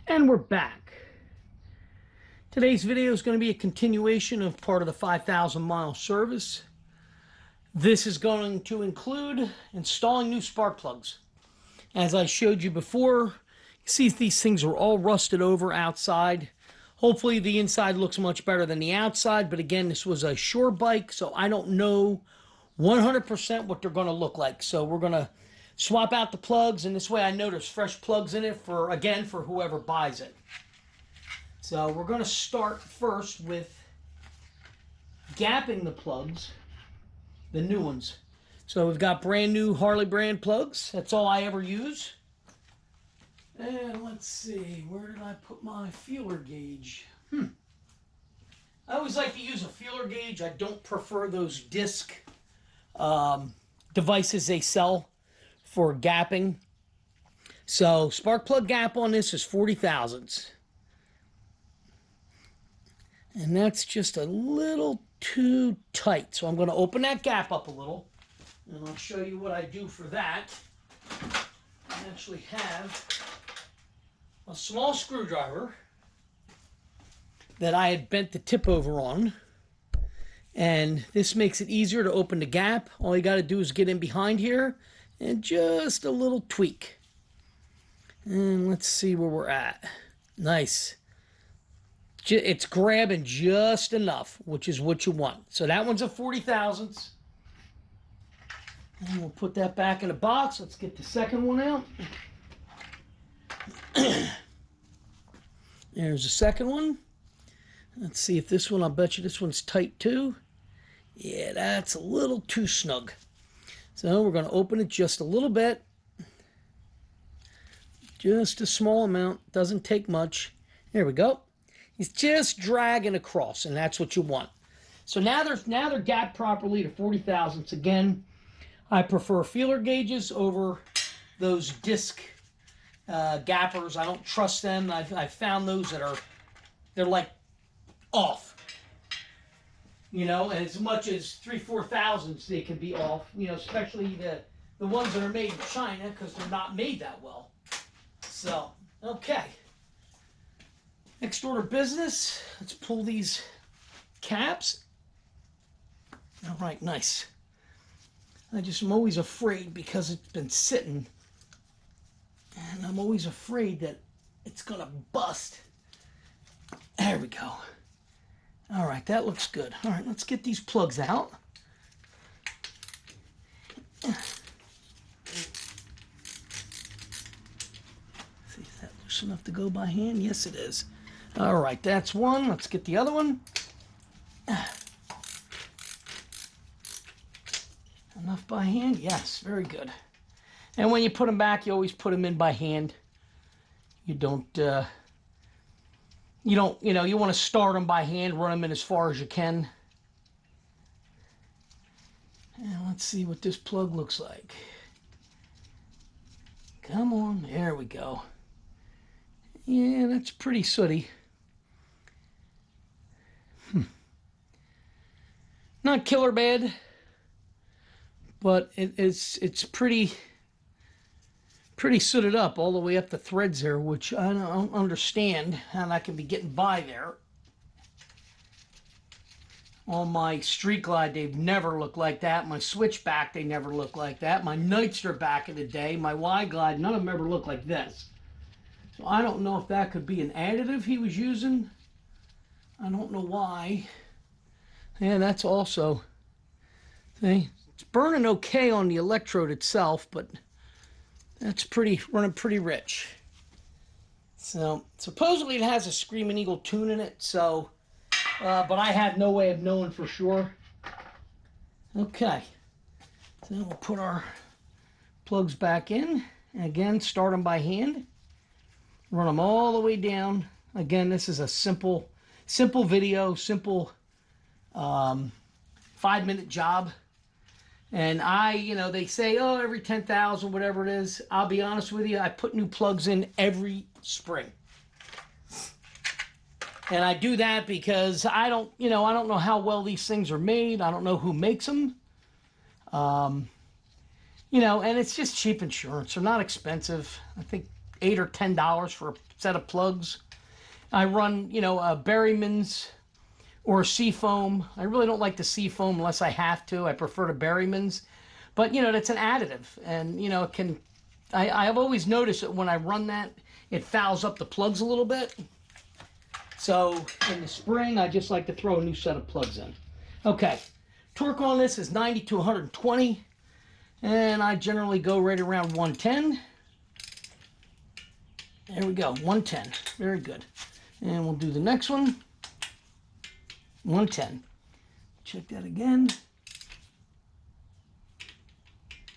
And we're back. Today's video is going to be a continuation of part of the 5,000 mile service. This is going to include installing new spark plugs. As I showed you before, you see these things are all rusted over outside. Hopefully the inside looks much better than the outside, but again, this was a shore bike, so I don't know 100% what they're going to look like. So we're going to swap out the plugs, and this way I know there's fresh plugs in it for whoever buys it. So we're going to start first with gapping the plugs, the new ones. So we've got brand new Harley brand plugs. That's all I ever use. And let's see, where did I put my feeler gauge? I always like to use a feeler gauge. I don't prefer those disc devices they sell for gapping. So spark plug gap on this is 40 thousandths. And that's just a little too tight. So I'm going to open that gap up a little. And I'll show you what I do for that. I actually have a small screwdriver that I had bent the tip over on. And this makes it easier to open the gap. All you got to do is get in behind here and just a little tweak. And let's see where we're at. Nice. It's grabbing just enough, which is what you want. So that one's a 40 thousandths. And we'll put that back in the box. Let's get the second one out. There's the second one. Let's see if this one, I'll bet you this one's tight too. Yeah, that's a little too snug. So we're going to open it just a little bit. Just a small amount. Doesn't take much. There we go. It's just dragging across, and that's what you want. So now they're gapped properly to 40 thousandths. Again, I prefer feeler gauges over those disc gappers. I don't trust them. I've found those that they're like off. You know, and as much as 3-4 thousandths they can be off. You know, especially the ones that are made in China, because they're not made that well. So, okay. Next order of business, let's pull these caps. All right, nice. I'm always afraid because it's been sitting, and I'm always afraid that it's gonna bust. There we go. All right, that looks good. All right, let's get these plugs out. See, is that loose enough to go by hand? Yes, it is. All right, that's one. Let's get the other one. Enough by hand? Yes, very good. And when you put them back, you always put them in by hand. You want to start them by hand, run them in as far as you can. And let's see what this plug looks like. Come on, there we go. Yeah, that's pretty sooty. Not killer bad, but it's pretty sooted up all the way up the threads there, which I don't understand how that can be getting by there. On my Street Glide, they've never looked like that. My Switchback, they never looked like that. My Nightster back in the day, my Y-Glide, none of them ever looked like this. So I don't know if that could be an additive he was using. I don't know why. Yeah, that's also, see, it's burning okay on the electrode itself, but that's running pretty rich. So supposedly it has a Screaming Eagle tune in it, so, but I have no way of knowing for sure. Okay, so we'll put our plugs back in. And again, start them by hand. Run them all the way down. Again, this is a simple video, simple 5-minute job. And they say, oh, every 10,000, whatever it is. I'll be honest with you, I put new plugs in every spring. And I do that because I don't know how well these things are made. I don't know who makes them. And it's just cheap insurance. They're not expensive. I think $8 or $10 for a set of plugs. I run, you know, Berryman's or Seafoam. I really don't like the Seafoam unless I have to. I prefer the Berryman's. But, you know, that's an additive. And, you know, it can... I've always noticed that when I run that, it fouls up the plugs a little bit. So in the spring, I just like to throw a new set of plugs in. Okay, torque on this is 90 to 120, and I generally go right around 110. There we go, 110. Very good. And we'll do the next one. 110. Check that again.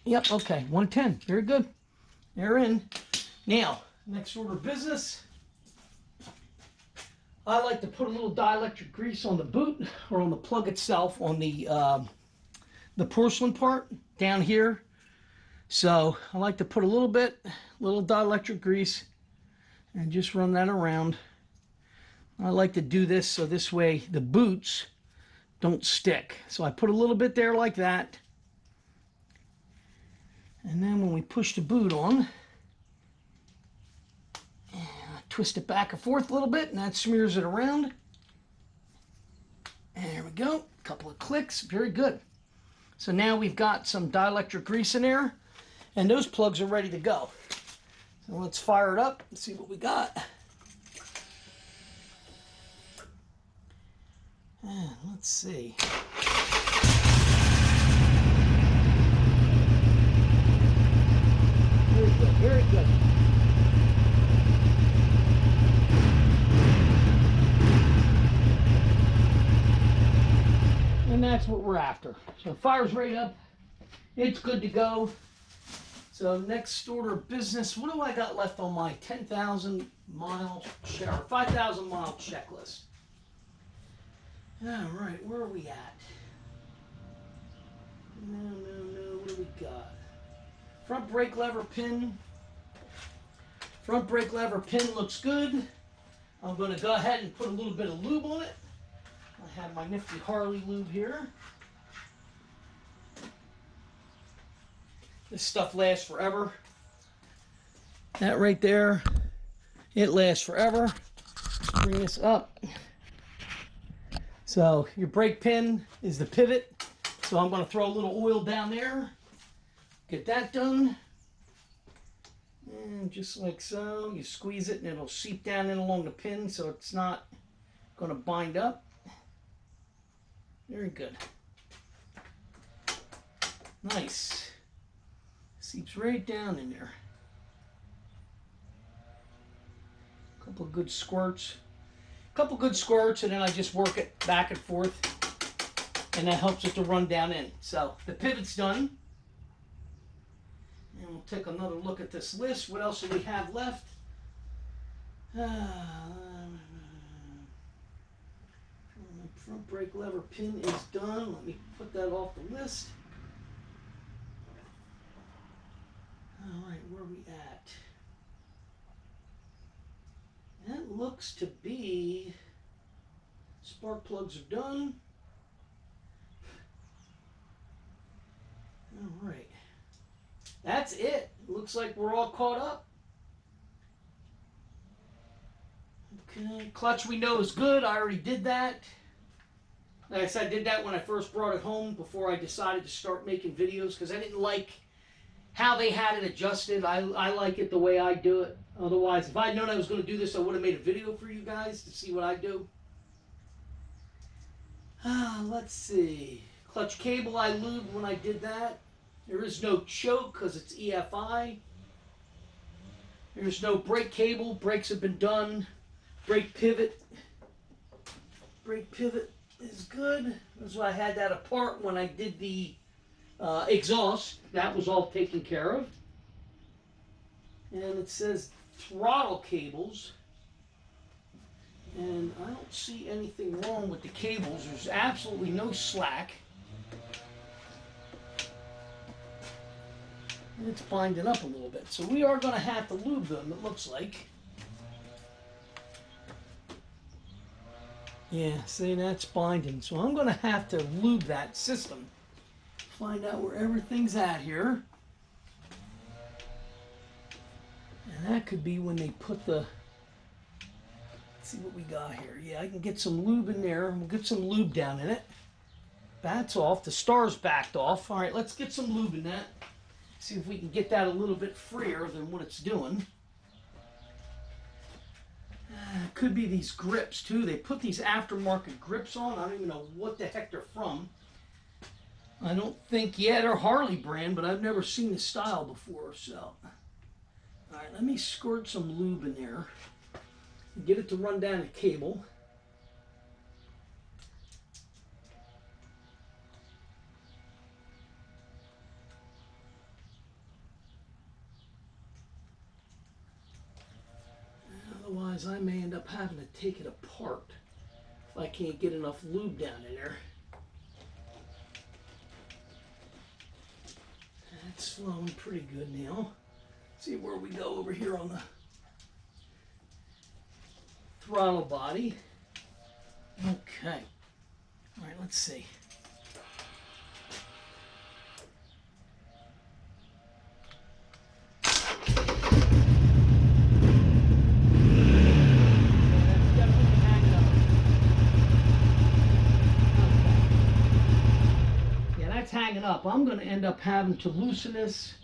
Yep, okay, 110. Very good. They're in. Now, next order of business. I like to put a little dielectric grease on the boot or on the plug itself on the porcelain part down here. So I like to put a little dielectric grease and just run that around. I like to do this so this way the boots don't stick. So I put a little bit there like that. And then when we push the boot on, I twist it back and forth a little bit, and that smears it around. And there we go. A couple of clicks. Very good. So now we've got some dielectric grease in there, and those plugs are ready to go. So let's fire it up and see what we got. And let's see. Very good, very good. And that's what we're after. So it fires right up. It's good to go. So next order of business, what do I got left on my 10,000 mile or 5,000 mile checklist? All right, where are we at? No, what do we got? Front brake lever pin. Front brake lever pin looks good. I'm going to go ahead and put a little bit of lube on it. I have my nifty Harley lube here. This stuff lasts forever. That right there, it lasts forever. Bring this up. So your brake pin is the pivot. So I'm going to throw a little oil down there. Get that done. And just like so, you squeeze it and it'll seep down in along the pin so it's not going to bind up. Very good. Nice. Seeps right down in there. Couple of good squirts. Couple good squirts, and then I just work it back and forth, and that helps it to run down in. So the pivot's done. And we'll take another look at this list. What else do we have left? Front brake lever pin is done. Let me put that off the list. All right, where are we at? That looks to be spark plugs are done. All right. That's it. Looks like we're all caught up. Okay, clutch we know is good. I already did that. Like I said, I did that when I first brought it home before I decided to start making videos because I didn't like how they had it adjusted. I like it the way I do it. Otherwise, if I had known I was going to do this, I would have made a video for you guys to see what I do. Let's see. Clutch cable I lubed when I did that. There is no choke because it's EFI. There's no brake cable. Brakes have been done. Brake pivot. Brake pivot is good. That's why I had that apart when I did the exhaust. That was all taken care of. And it says throttle cables. And I don't see anything wrong with the cables. There's absolutely no slack. And it's binding up a little bit. So we are going to have to lube them, it looks like. Yeah, see, that's binding. So I'm going to have to lube that system. Find out where everything's at here. And that could be when they put the, let's see what we got here. Yeah, I can get some lube in there. We'll get some lube down in it. That's off. The star's backed off. All right, let's get some lube in that. See if we can get that a little bit freer than what it's doing. Could be these grips too. They put these aftermarket grips on. I don't even know what the heck they're from. I don't think, yeah, they're Harley brand, but I've never seen the style before. So, all right, let me squirt some lube in there. Get it to run down the cable. Otherwise, I may end up having to take it apart if I can't get enough lube down in there. That's flowing pretty good now. Let's see where we go over here on the throttle body. Okay. All right, let's see. Hanging up. I'm going to end up having to loosen this,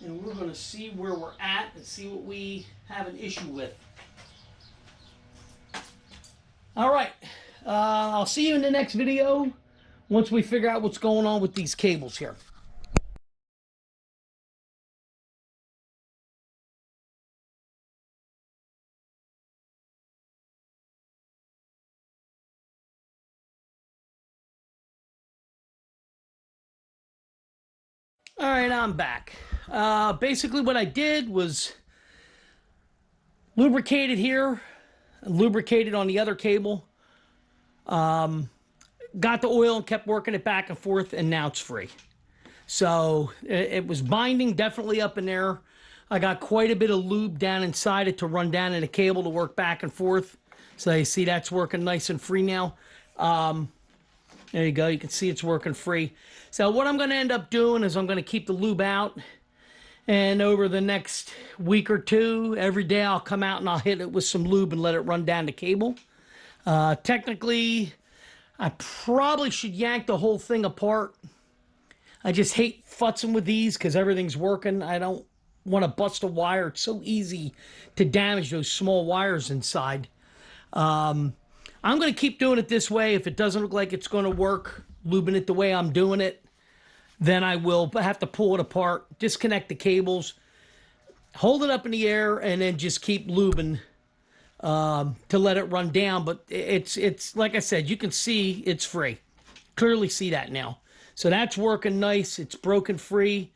and we're going to see where we're at and see what we have an issue with. All right, I'll see you in the next video once we figure out what's going on with these cables here. All right, I'm back. Basically what I did was lubricated here, lubricated on the other cable, got the oil and kept working it back and forth, and now it's free. So it was binding definitely up in there. I got quite a bit of lube down inside it to run down in the cable to work back and forth. So you see that's working nice and free now. There you go. You can see it's working free. So what I'm going to end up doing is I'm going to keep the lube out. And over the next week or two, every day I'll come out and I'll hit it with some lube and let it run down the cable. Technically, I probably should yank the whole thing apart. I just hate futzing with these because everything's working. I don't want to bust a wire. It's so easy to damage those small wires inside. I'm going to keep doing it this way. If it doesn't look like it's going to work, lubing it the way I'm doing it, then I will have to pull it apart, disconnect the cables, hold it up in the air, and then just keep lubing to let it run down. But it's like I said, you can see it's free. Clearly see that now. So that's working nice. It's broken free.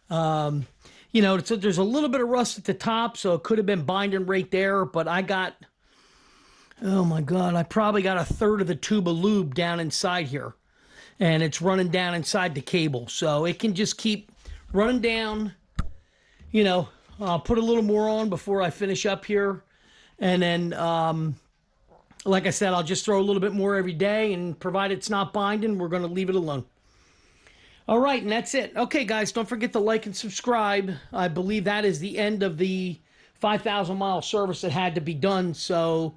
You know, there's a little bit of rust at the top, so it could have been binding right there, but I got... Oh my God, I probably got a third of the tube of lube down inside here. And it's running down inside the cable. So it can just keep running down. You know, I'll put a little more on before I finish up here. And then, like I said, I'll just throw a little bit more every day. And provided it's not binding, we're going to leave it alone. All right, and that's it. Okay, guys, don't forget to like and subscribe. I believe that is the end of the 5,000-mile service that had to be done. So...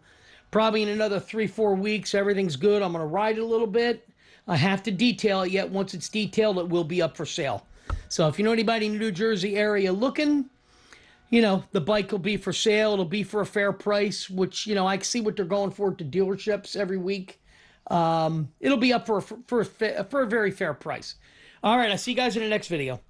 probably in another 3-4 weeks, everything's good. I'm going to ride it a little bit. I have to detail it yet. Once it's detailed, it will be up for sale. So if you know anybody in the New Jersey area looking, you know, the bike will be for sale. It'll be for a fair price, which, you know, I see what they're going for at the dealerships every week. It'll be up for a very fair price. All right, I'll see you guys in the next video.